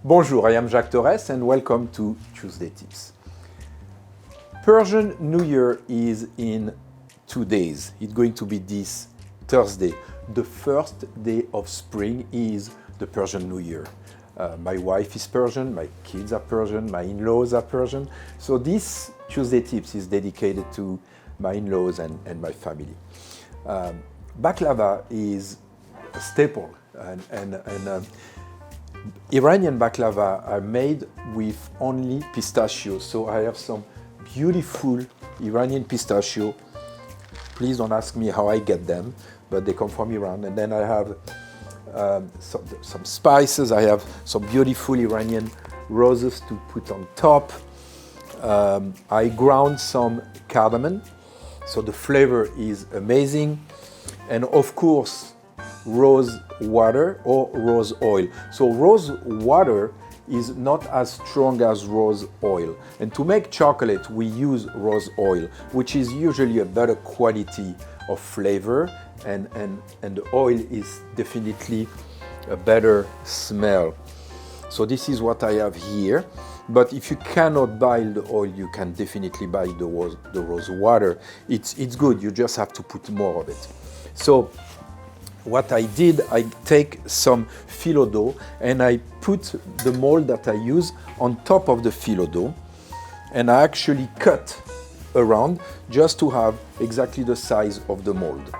Bonjour, I am Jacques Torres and welcome to Tuesday Tips. Persian New Year is in 2 days. It's going to be this Thursday. The first day of spring is the Persian New Year. My wife is Persian, my kids are Persian, my in-laws are Persian. So this Tuesday Tips is dedicated to my in-laws and my family. Baklava is a staple and Iranian baklava are made with only pistachio. So I have some beautiful Iranian pistachio. Please don't ask me how I get them, but they come from Iran. And then I have some spices. I have some beautiful Iranian roses to put on top. I ground some cardamom, so the flavor is amazing. And of course, rose water or rose oil. So rose water is not as strong as rose oil. And to make chocolate, we use rose oil, which is usually a better quality of flavor, and the oil is definitely a better smell. So this is what I have here. But if you cannot buy the oil, you can definitely buy the rose water. It's good, you just have to put more of it. So what I did, I take some filo dough and I put the mold that I use on top of the filo dough, and I actually cut around just to have exactly the size of the mold.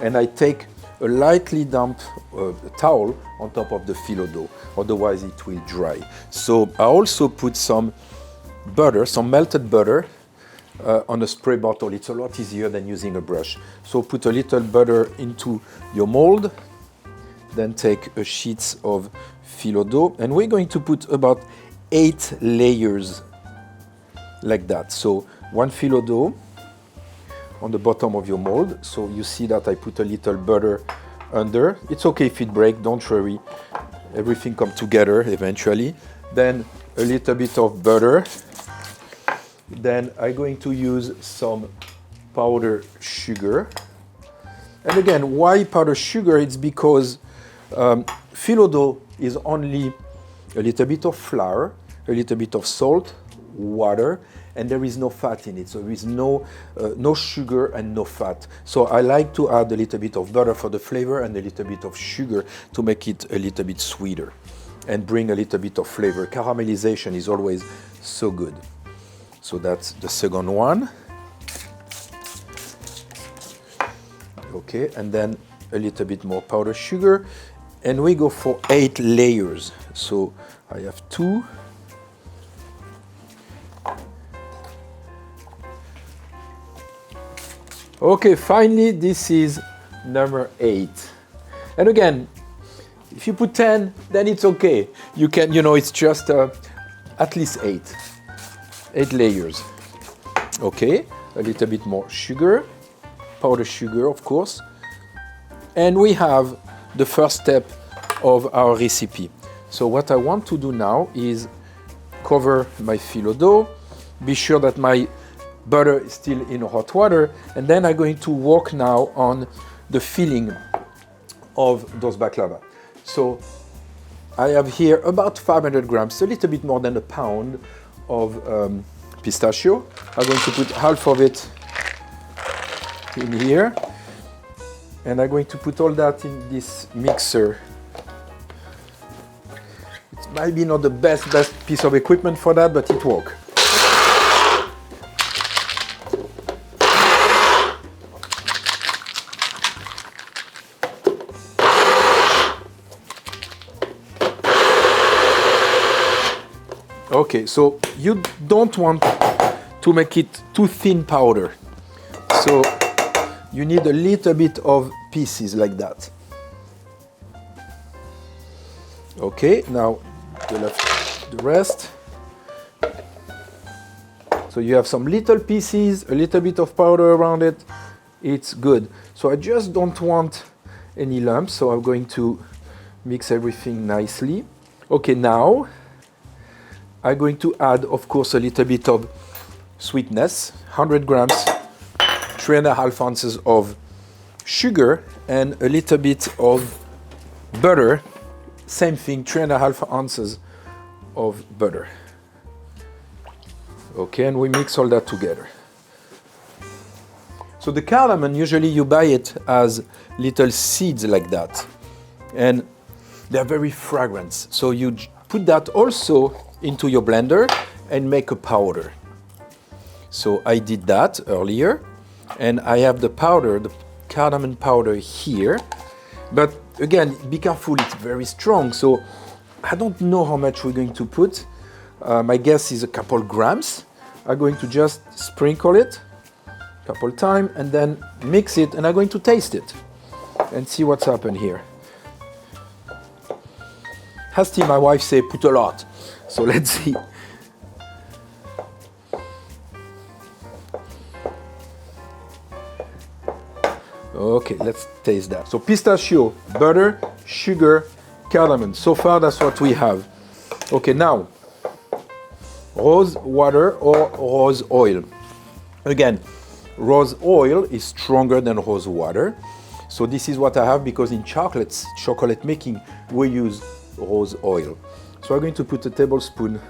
And I take a lightly damp towel on top of the filo dough, otherwise it will dry. So I also put some butter, some melted butter, on a spray bottle. It's a lot easier than using a brush. So put a little butter into your mold, then take a sheet of filo dough, and we're going to put about 8 layers like that. So one filo dough on the bottom of your mold. So you see that I put a little butter under. It's okay if it breaks, don't worry. Everything comes together eventually. Then a little bit of butter. Then I'm going to use some powdered sugar. And again, why powdered sugar? It's because filo dough is only a little bit of flour, a little bit of salt, water, and there is no fat in it. So there is no sugar and no fat. So I like to add a little bit of butter for the flavor and a little bit of sugar to make it a little bit sweeter and bring a little bit of flavor. Caramelization is always so good. So that's the second one. Okay, and then a little bit more powdered sugar. And we go for 8 layers. So I have 2. Okay, finally, this is number 8. And again, if you put 10, then it's okay. You can, it's just at least 8 layers. Okay, a little bit more sugar, powdered sugar, of course. And we have the first step of our recipe. So what I want to do now is cover my filo dough, be sure that my butter is still in hot water, and then I'm going to work now on the filling of those baklava. So I have here about 500 grams, a little bit more than a pound of pistachio. I'm going to put half of it in here, and I'm going to put all that in this mixer. It might be not the best piece of equipment for that, but it works. Okay, so you don't want to make it too thin powder. So you need a little bit of pieces like that. Okay, now we'll have the rest. So you have some little pieces, a little bit of powder around it. It's good. So I just don't want any lumps, so I'm going to mix everything nicely. Okay, now I'm going to add, of course, a little bit of sweetness, 100 grams, 3.5 ounces of sugar, and a little bit of butter, Same thing, 3.5 ounces of butter. Okay, and we mix all that together. So the cardamom, usually you buy it as little seeds like that. And they're very fragrant. So you put that also into your blender and make a powder. So I did that earlier. And I have the powder, the cardamom powder here. But again, be careful, it's very strong. So I don't know how much we're going to put. My guess is a couple grams. I'm going to just sprinkle it a couple times and then mix it, and I'm going to taste it and see what's happened here. Hasti, my wife, say put a lot. So let's see. Okay, let's taste that. So pistachio, butter, sugar, cardamom. So far, that's what we have. Okay, now, rose water or rose oil. Again, rose oil is stronger than rose water. So this is what I have because in chocolate making, we use rose oil. So I'm going to put a tablespoon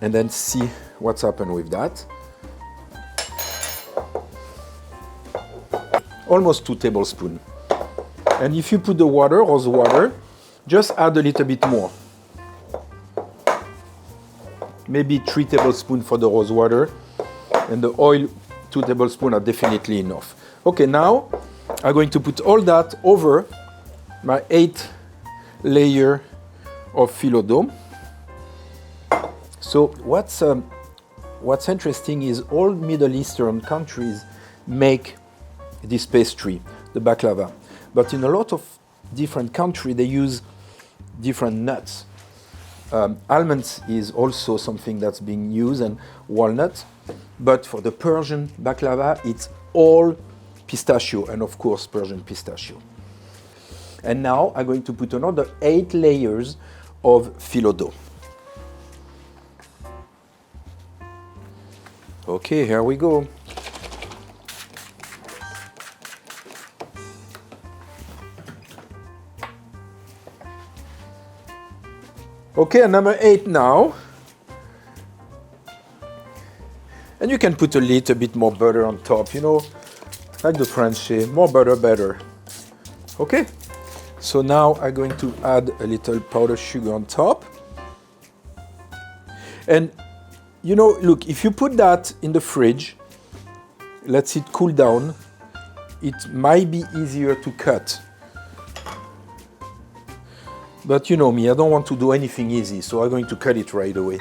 and then see what's happened with that. Almost 2 tablespoons. And if you put the water, rose water, just add a little bit more. Maybe 3 tablespoons for the rose water, and the oil, 2 tablespoons are definitely enough. Okay, now I'm going to put all that over my 8 layer of filo dough. So what's interesting is all Middle Eastern countries make this pastry, the baklava. But in a lot of different countries, they use different nuts. Almonds is also something that's being used, and walnuts. But for the Persian baklava, it's all pistachio, and of course Persian pistachio. And now I'm going to put another 8 layers of filo dough. Okay, here we go. Okay, number 8 now. And you can put a little bit more butter on top, you know, like the French say, more butter, better. Okay, so now I'm going to add a little powdered sugar on top. And, you know, look, if you put that in the fridge, let it cool down, it might be easier to cut. But you know me, I don't want to do anything easy, so I'm going to cut it right away.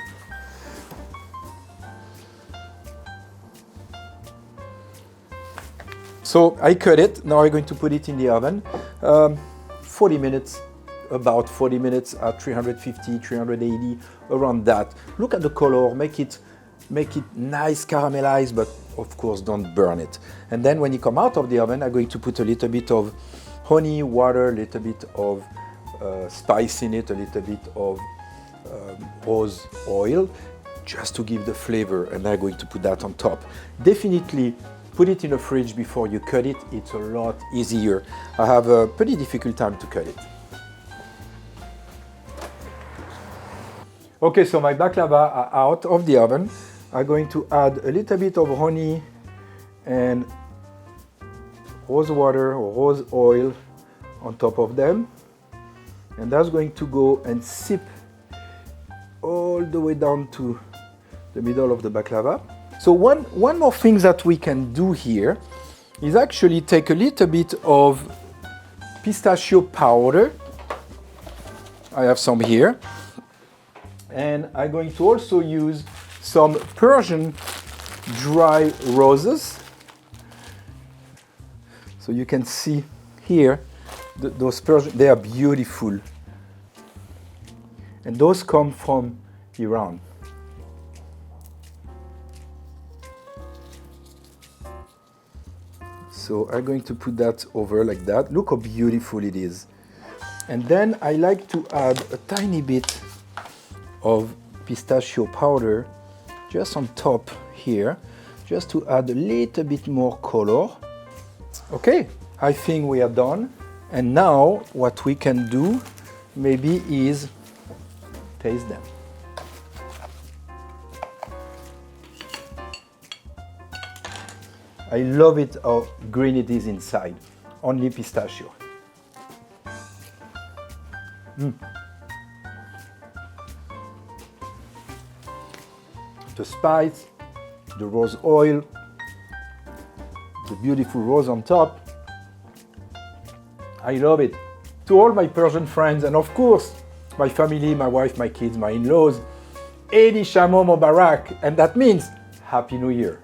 So I cut it, now I'm going to put it in the oven. 40 minutes, about 40 minutes at 350, 380, around that. Look at the color, make it nice caramelized, but of course don't burn it. And then when you come out of the oven, I'm going to put a little bit of honey, water, a little bit of spice in it, a little bit of rose oil, just to give the flavor, and I'm going to put that on top. Definitely put it in the fridge before you cut it, it's a lot easier. I have a pretty difficult time to cut it. Okay, so my baklava are out of the oven. I'm going to add a little bit of honey and rose water or rose oil on top of them. And that's going to go and sip all the way down to the middle of the baklava. So one more thing that we can do here is actually take a little bit of pistachio powder. I have some here. And I'm going to also use some Persian dry roses. So you can see here, those Persian, they are beautiful. And those come from Iran. So I'm going to put that over like that. Look how beautiful it is. And then I like to add a tiny bit of pistachio powder just on top here, just to add a little bit more color. Okay, I think we are done. And now what we can do maybe is taste them. I love it how green it is inside. Only pistachio. The spice, the rose oil, the beautiful rose on top. I love it. To all my Persian friends and of course my family, my wife, my kids, my in-laws, Eid Shamo Mubarak, and that means Happy New Year.